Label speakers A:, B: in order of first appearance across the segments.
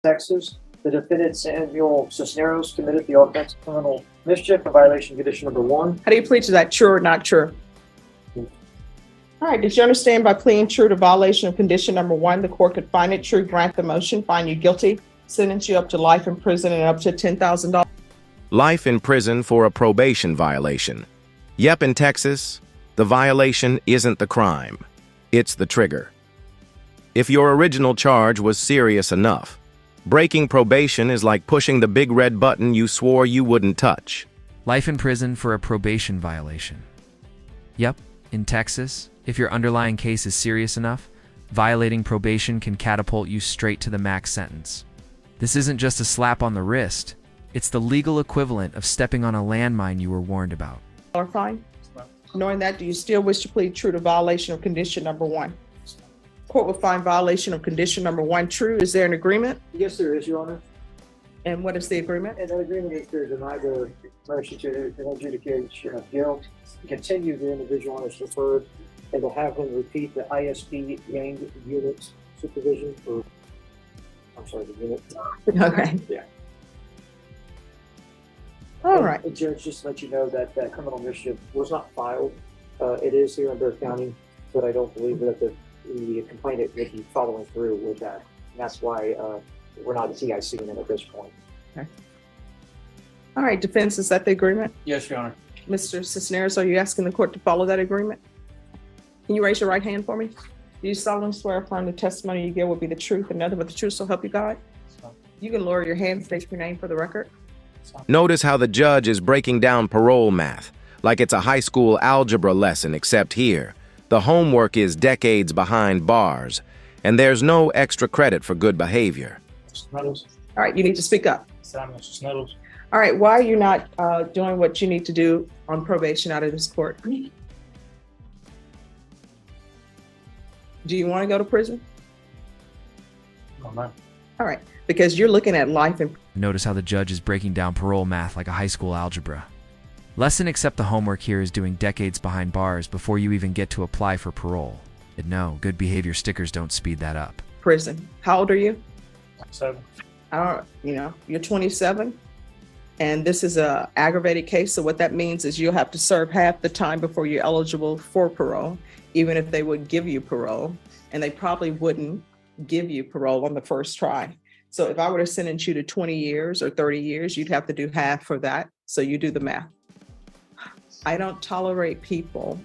A: Texas. The defendant, Samuel Cisneros, committed the offense of criminal mischief in violation of condition number 1.
B: How do you plead to that? True or not true? All right. Did you understand by pleading true to violation of condition number 1, the court could find it true, grant the motion, find you guilty, sentence you up to life in prison and up to $10,000?
C: Life in prison for a probation violation. Yep, in Texas, the violation isn't the crime. It's the trigger. If your original charge was serious enough, breaking probation is like pushing the big red button you swore you wouldn't touch.
D: Life in prison for a probation violation. Yep, in Texas, if your underlying case is serious enough, violating probation can catapult you straight to the max sentence. This isn't just a slap on the wrist, it's the legal equivalent of stepping on a landmine you were warned about.
B: Fine. Knowing that, do you still wish to plead true to violation of condition number 1? Court will find violation of condition number 1 true. Is there an agreement?
A: Yes, there is, Your Honor.
B: And what is the agreement?
A: And that agreement is to deny the motion to an adjudication of guilt, continue the individual on as deferred, and to have him repeat the ISP gang unit supervision for, the unit.
B: Okay.
A: Yeah.
B: All right.
A: And Judge, just to let you know that that criminal mischief was not filed. It is here in Bexar County, but I don't believe that the complainant would be following through with that. And that's why we're not TICing it at this point.
B: Okay. All right, defense, is that the agreement?
E: Yes, Your Honor.
B: Mr. Cisneros, are you asking the court to follow that agreement? Can you raise your right hand for me? Do you solemnly swear affirm the testimony you give will be the truth and nothing but the truth, so help you God? You can lower your hand, state your name for the record.
C: Notice how the judge is breaking down parole math, like it's a high school algebra lesson, except here, the homework is decades behind bars, and there's no extra credit for good behavior.
B: All right, you need to speak up.
E: Samuel Cisneros.
B: All right, why are you not doing what you need to do on probation out of this court? Do you want to go to prison?
E: No, ma'am.
B: All right, because you're looking at life in.
D: Notice how the judge is breaking down parole math like a high school algebra. Lesson except the homework here is doing decades behind bars before you even get to apply for parole. And no, good behavior stickers don't speed that up.
B: Prison. How old are you?
E: 7.
B: You're 27, and this is a aggravated case. So what that means is you'll have to serve half the time before you're eligible for parole, even if they would give you parole, and they probably wouldn't give you parole on the first try. So if I were to sentence you to 20 years or 30 years, you'd have to do half for that. So you do the math. I don't tolerate people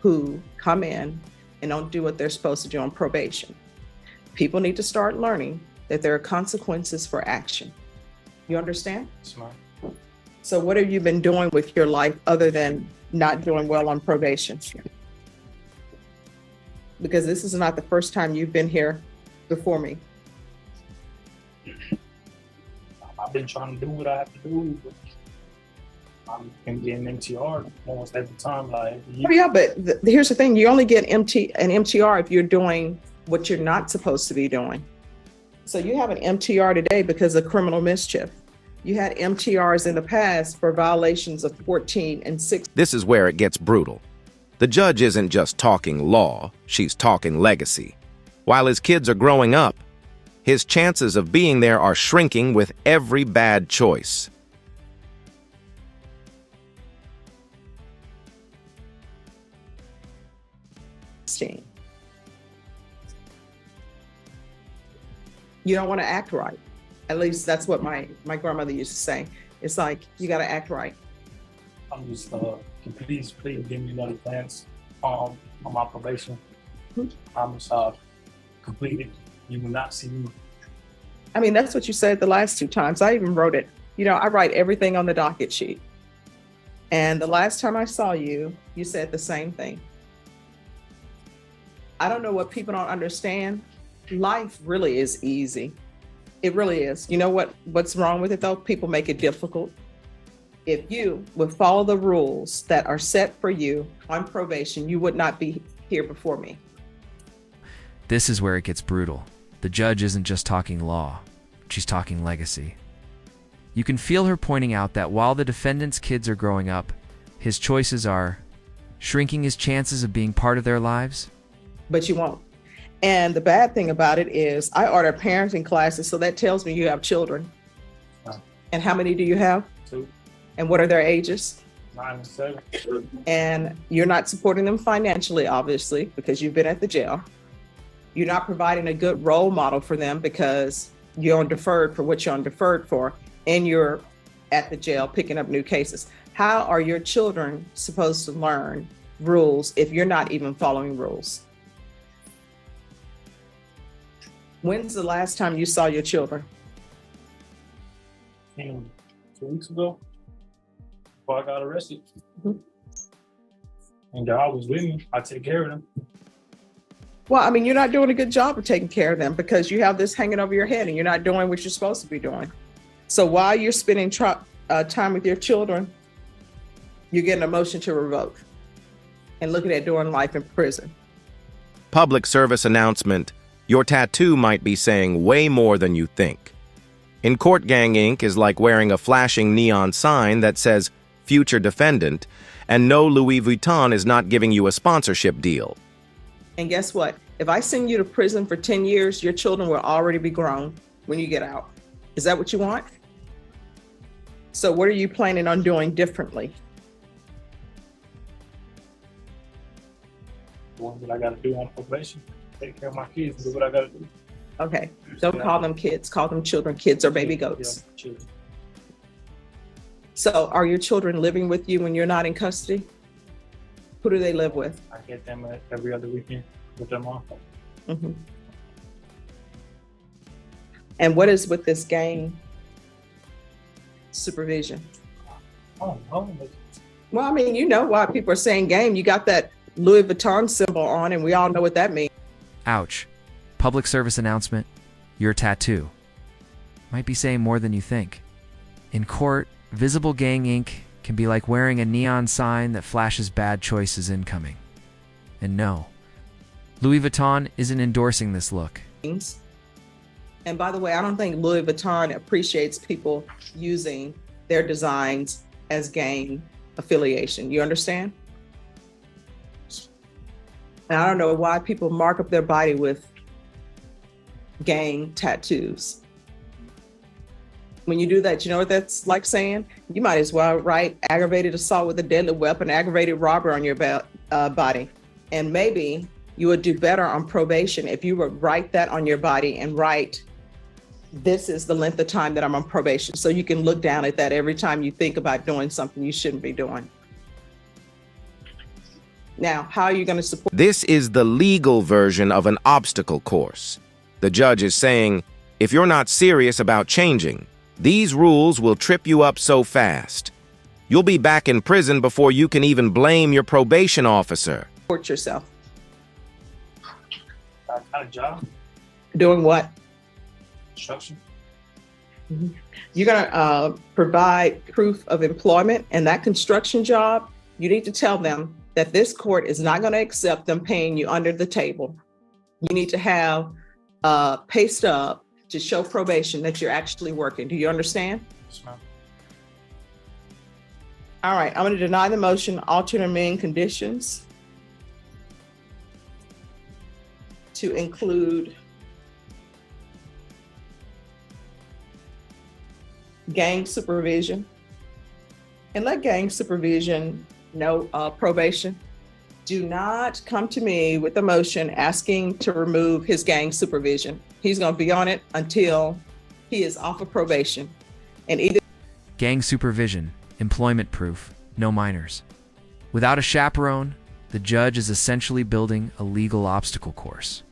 B: who come in and don't do what they're supposed to do on probation. People need to start learning that there are consequences for action. You understand?
E: Yes, ma'am.
B: So what have you been doing with your life other than not doing well on probation? Because this is not the first time you've been here before me.
E: I've been trying to do what I have to do, but I'm getting MTR almost every time.
B: Oh, yeah, but here's the thing. You only get an MTR if you're doing what you're not supposed to be doing. So you have an MTR today because of criminal mischief. You had MTRs in the past for violations of 14 and 16.
C: This is where it gets brutal. The judge isn't just talking law, she's talking legacy. While his kids are growing up, his chances of being there are shrinking with every bad choice.
B: You don't want to act right. At least that's what my grandmother used to say. It's like, you got to act right.
E: I'm just, please give me another chance on my probation. I'm just completed. You will not see me.
B: I mean, that's what you said the last 2 times. I even wrote it. I write everything on the docket sheet. And the last time I saw you, you said the same thing. I don't know what people don't understand. Life really is easy. It really is. You know what's wrong with it though? People make it difficult. If you would follow the rules that are set for you on probation, you would not be here before me.
D: This is where it gets brutal. The judge isn't just talking law, she's talking legacy. You can feel her pointing out that while the defendant's kids are growing up, his choices are shrinking his chances of being part of their lives.
B: But you won't. And the bad thing about it is I order parenting classes, so that tells me you have children.
E: Wow.
B: And how many do you have?
E: 2,
B: And what are their ages?
E: 9, and 7.
B: And you're not supporting them financially, obviously, because you've been at the jail. You're not providing a good role model for them because you're on deferred for what you're on deferred for, and you're at the jail picking up new cases. How are your children supposed to learn rules if you're not even following rules? When's the last time you saw your children?
E: 2 weeks ago, before I got arrested.
B: Mhm.
E: And God was with me. I take care of them.
B: Well, I mean, you're not doing a good job of taking care of them because you have this hanging over your head and you're not doing what you're supposed to be doing. So while you're spending time with your children, you're getting a motion to revoke and looking at doing life in prison.
C: Public service announcement. Your tattoo might be saying way more than you think. In court, gang ink is like wearing a flashing neon sign that says future defendant, and no, Louis Vuitton is not giving you a sponsorship deal.
B: And guess what? If I send you to prison for 10 years, your children will already be grown when you get out. Is that what you want? So what are you planning on doing differently?
E: The one that I got to do on probation, take care of my kids, and do what I got to do.
B: Okay, don't call them kids, call them children. Kids are baby goats.
E: Yeah, children.
B: So are your children living with you when you're not in custody? Who do they live with?
E: I get them every other weekend with their mom.
B: Mhm. And what is with this gang supervision?
E: Oh, no.
B: Well, I mean, you know why people are saying gang. You got that Louis Vuitton symbol on, and we all know what that means.
D: Ouch. Public service announcement. Your tattoo might be saying more than you think. In court, visible gang ink can be like wearing a neon sign that flashes bad choices incoming. And no, Louis Vuitton isn't endorsing this look.
B: And by the way, I don't think Louis Vuitton appreciates people using their designs as gang affiliation. You understand? And I don't know why people mark up their body with gang tattoos. When you do that, you know what that's like saying? You might as well write aggravated assault with a deadly weapon, aggravated robbery on your body. And maybe you would do better on probation if you would write that on your body and write, this is the length of time that I'm on probation. So you can look down at that every time you think about doing something you shouldn't be doing. Now, how are you going to support?
C: This is the legal version of an obstacle course. The judge is saying, if you're not serious about changing, these rules will trip you up so fast. You'll be back in prison before you can even blame your probation officer.
B: Support yourself?
E: I got a job,
B: Doing what?
E: construction.
B: You're going to provide proof of employment, and that construction job, you need to tell them that this court is not going to accept them paying you under the table. You need to have a pay stub to show probation that you're actually working. Do you understand?
E: Yes, ma'am.
B: All right, I'm going to deny the motion, alternate amend conditions to include gang supervision, and let gang supervision know probation. Do not come to me with a motion asking to remove his gang supervision. He's going to be on it until he is off of probation. And either
D: Gang supervision, employment proof, no minors. Without a chaperone, the judge is essentially building a legal obstacle course.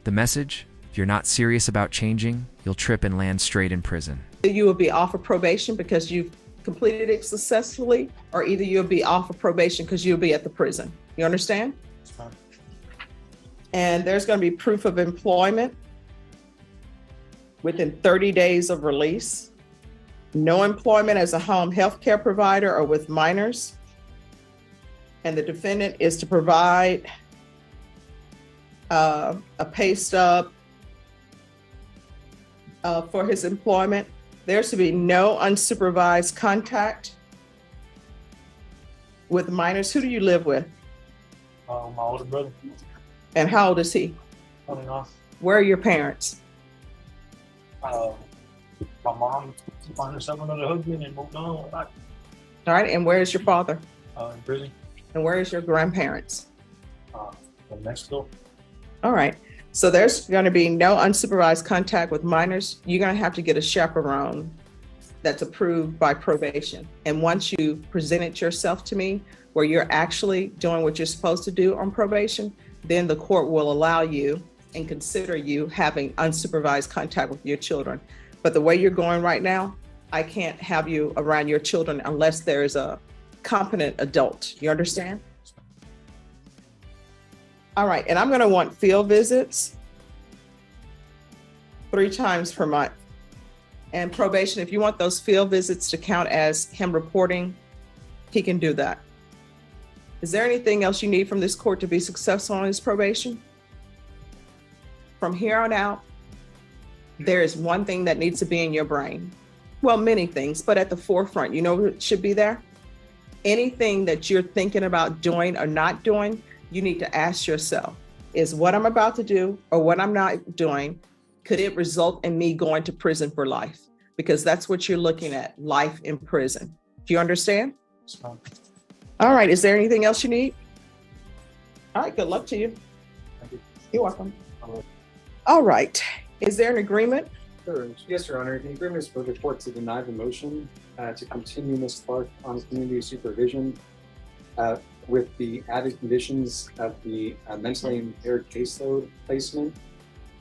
D: The message: if you're not serious about changing, you'll trip and land straight in prison.
B: you will be off of probation because you've completed it successfully, or either you'll be off of probation because you'll be at the prison. You understand?
E: Yes, ma'am.
B: And there's going to be proof of employment within 30 days of release. No employment as a home health care provider or with minors. And the defendant is to provide a pay stub for his employment. There's to be no unsupervised contact with minors. Who do you live with?
E: My older brother,
B: And how old is he?
E: on and off.
B: Where are your parents?
E: My mom found herself another husband and moved on.
B: All right, and where is your father?
E: In prison,
B: And where is your grandparents?
E: in Mexico.
B: All right, so there's going to be no unsupervised contact with minors. You're going to have to get a chaperone that's approved by probation. And once you presented yourself to me, where you're actually doing what you're supposed to do on probation, then the court will allow you and consider you having unsupervised contact with your children. But the way you're going right now, I can't have you around your children unless there is a competent adult. You understand? All right, and I'm going to want field visits 3 times per month. And probation, if you want those field visits to count as him reporting, he can do that. Is there anything else you need from this court to be successful on his probation? From here on out, there is one thing that needs to be in your brain. Well, many things, but at the forefront, you know what should be there? Anything that you're thinking about doing or not doing, you need to ask yourself, is what I'm about to do or what I'm not doing, could it result in me going to prison for life? Because that's what you're looking at, life in prison. Do you understand?
E: So,
B: All right, is there anything else you need? All right, good luck to you.
E: thank you.
B: You're welcome. All right, is there an agreement?
F: Sure. Yes, Your Honor. The agreement is for the court to deny the motion to continue Ms. Clark on community supervision with the added conditions of the mentally impaired caseload placement,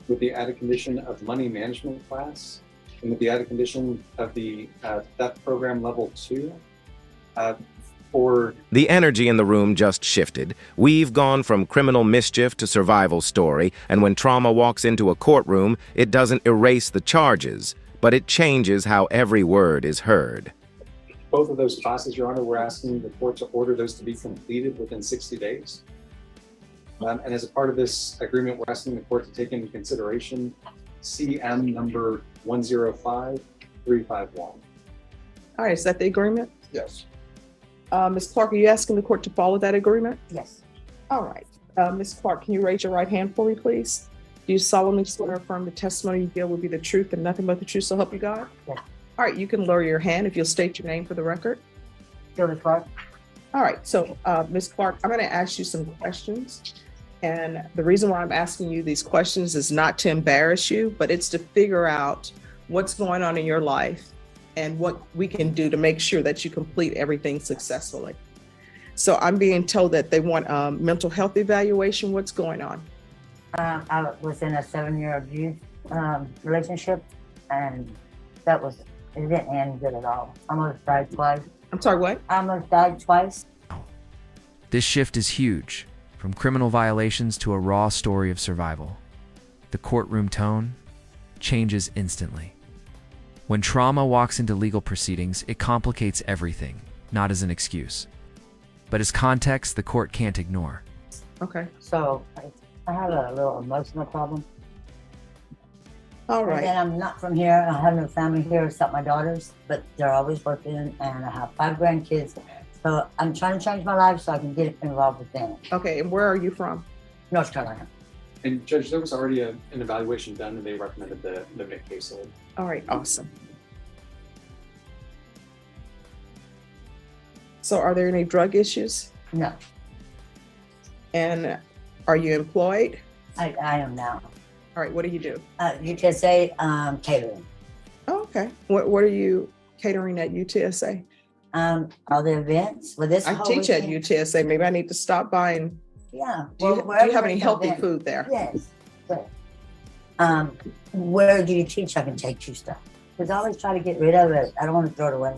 F: with the added condition of money management class, and with the added condition of the theft program level 2.
C: The energy in the room just shifted. We've gone from criminal mischief to survival story, and when trauma walks into a courtroom, it doesn't erase the charges, but it changes how every word is heard.
F: Both of those classes, Your Honor, we're asking the court to order those to be completed within 60 days. And as a part of this agreement, we're asking the court to take into consideration CM number 105351.
B: All right, is that the agreement?
F: Yes.
B: Ms. Clark, are you asking the court to follow that agreement?
G: Yes.
B: All right. Ms. Clark, can you raise your right hand for me, please? Do you solemnly swear or affirm the testimony you give will be the truth and nothing but the truth, so help you God?
G: Yes.
B: All right, you can lower your hand if you'll state your name for the record.
G: Julie Clark.
B: All right, so Ms. Clark, I'm going to ask you some questions. And the reason why I'm asking you these questions is not to embarrass you, but it's to figure out what's going on in your life and what we can do to make sure that you complete everything successfully. So I'm being told that they want a mental health evaluation. What's going on?
G: I was in a 7-year abuse relationship, and it didn't end good at all. I almost died twice.
B: I'm sorry, what?
G: I almost died twice.
D: This shift is huge, from criminal violations to a raw story of survival. The courtroom tone changes instantly. When trauma walks into legal proceedings, it complicates everything, not as an excuse, but as context the court can't ignore.
B: Okay.
G: So I have a little emotional problem.
B: All
G: And
B: right.
G: I'm not from here. I have no family here except my daughters, but they're always working, and I have 5 grandkids. So I'm trying to change my life so I can get involved with them.
B: Okay, and where are you from?
G: North Carolina.
F: And Judge, there was already an evaluation done and they recommended the MIC caseload.
B: All right, awesome. So are there any drug issues?
G: No,
B: And are you employed?
G: I am now.
B: All right, what do you do?
G: UTSA catering.
B: Oh, okay. What are you catering at UTSA?
G: All the events. Well, this
B: I
G: whole
B: teach at
G: weekend-
B: UTSA. Maybe I need to stop by and
G: Yeah.
B: do you
G: wherever
B: have any
G: it's
B: healthy
G: event.
B: food there?
G: Yes. But, where do you teach? I can take you stuff. Because I always try to get rid of it. I don't want to throw it away.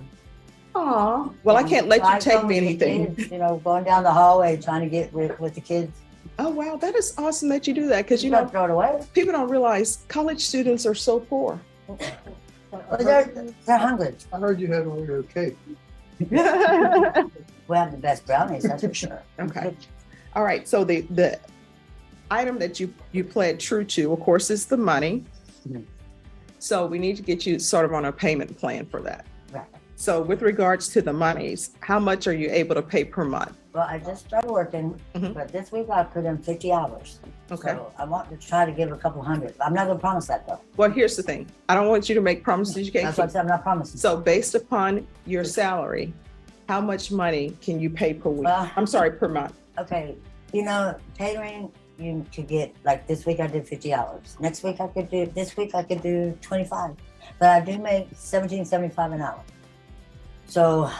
B: Aw, well, I can't let you
G: I
B: take
G: go
B: me
G: with the
B: anything.
G: kids, going down the hallway trying to get with the kids.
B: Oh, wow, that is awesome that you do that because,
G: You don't throw it away.
B: people don't realize college students are so poor.
G: Well, they're hungry.
H: I heard you had all your cake.
G: We have the best brownies, that's for sure.
B: Okay. All right, so the item that you pled true to, of course, is the money.
G: Mhm.
B: So we need to get you sort of on a payment plan for that.
G: Right.
B: So with regards to the monies, how much are you able to pay per month?
G: Well, I just started working,
B: Mhm.
G: but this week I put in 50 hours.
B: Okay.
G: So I want to try to give a couple hundred. I'm not gonna promise that though.
B: Well, here's the thing. I don't want you to make promises you can't
G: That's what I
B: keep.
G: said, I'm not promising.
B: So based upon your salary, how much money can you pay per week?
G: Well-
B: I'm sorry, per month.
G: Okay, catering, you could get, like this week I did 50 hours. Next week this week I could do 25. But I do make $17.75 an hour. So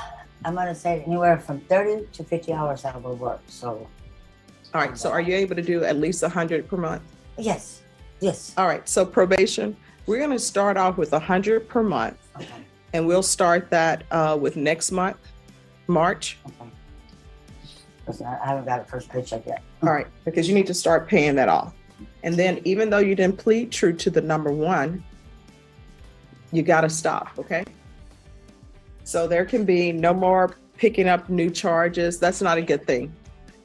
G: I'm gonna say anywhere from 30 to 50 hours I will work, so
B: All right, so are you able to do at least 100 per month?
G: yes, yes.
B: All right, so probation, we're gonna start off with 100 per month,
G: Okay,
B: and we'll start that with next month, March.
G: okay. Listen, I haven't got a first paycheck yet.
B: All right, because you need to start paying that off. And then even though you didn't plead true to the number one, you gotta stop, okay? So there can be no more picking up new charges. That's not a good thing.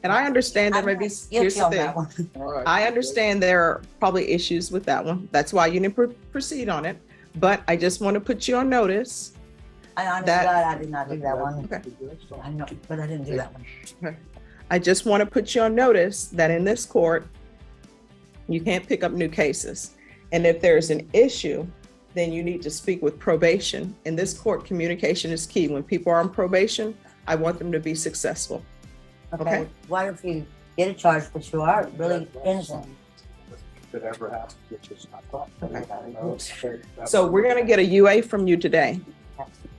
B: And I understand there may be, here's
G: Guilty
B: the
G: on that
B: thing.
G: one.
H: All right.
B: I understand there are probably issues with that one. That's why you didn't proceed on it. But I just want to put you on notice.
G: I honestly,
B: That-
G: God, I did not do that one.
B: Okay.
G: I know, but I didn't do that one.
B: I just want to put you on notice that in this court, you can't pick up new cases. And if there's an issue, then you need to speak with probation. In this court, communication is key. When people are on probation, I want them to be successful. Okay.
G: Okay, what if you get a charge, but you are really innocent?
H: That ever happened, which is not thought.
B: So we're going to get a UA from you today.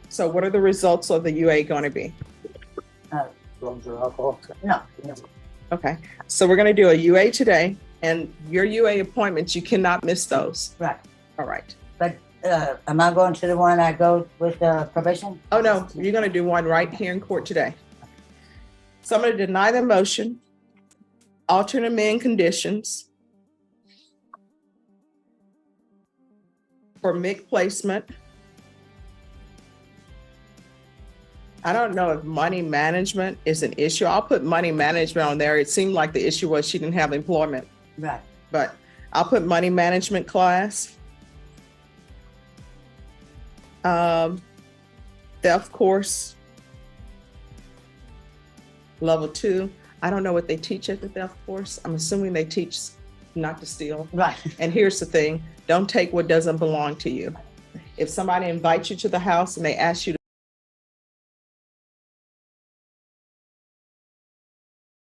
B: So what are the results of the UA going to be?
A: Drugs or alcohol.
G: No, no.
B: Okay, so we're going to do a UA today, and your UA appointments, you cannot miss those.
G: Right.
B: All right.
G: But am I going to the one I go with probation?
B: Oh, no, you're going to do one right here in court today. So I'm going to deny the motion, alter and amend conditions for MIG placement. I don't know if money management is an issue. I'll put money management on there. It seemed like the issue was she didn't have employment,
G: Right.
B: but I'll put money management class. Theft course. Level 2. I don't know what they teach at the theft course. I'm assuming they teach not to steal.
G: Right.
B: And here's the thing, don't take what doesn't belong to you. If somebody invites you to the house and they ask you to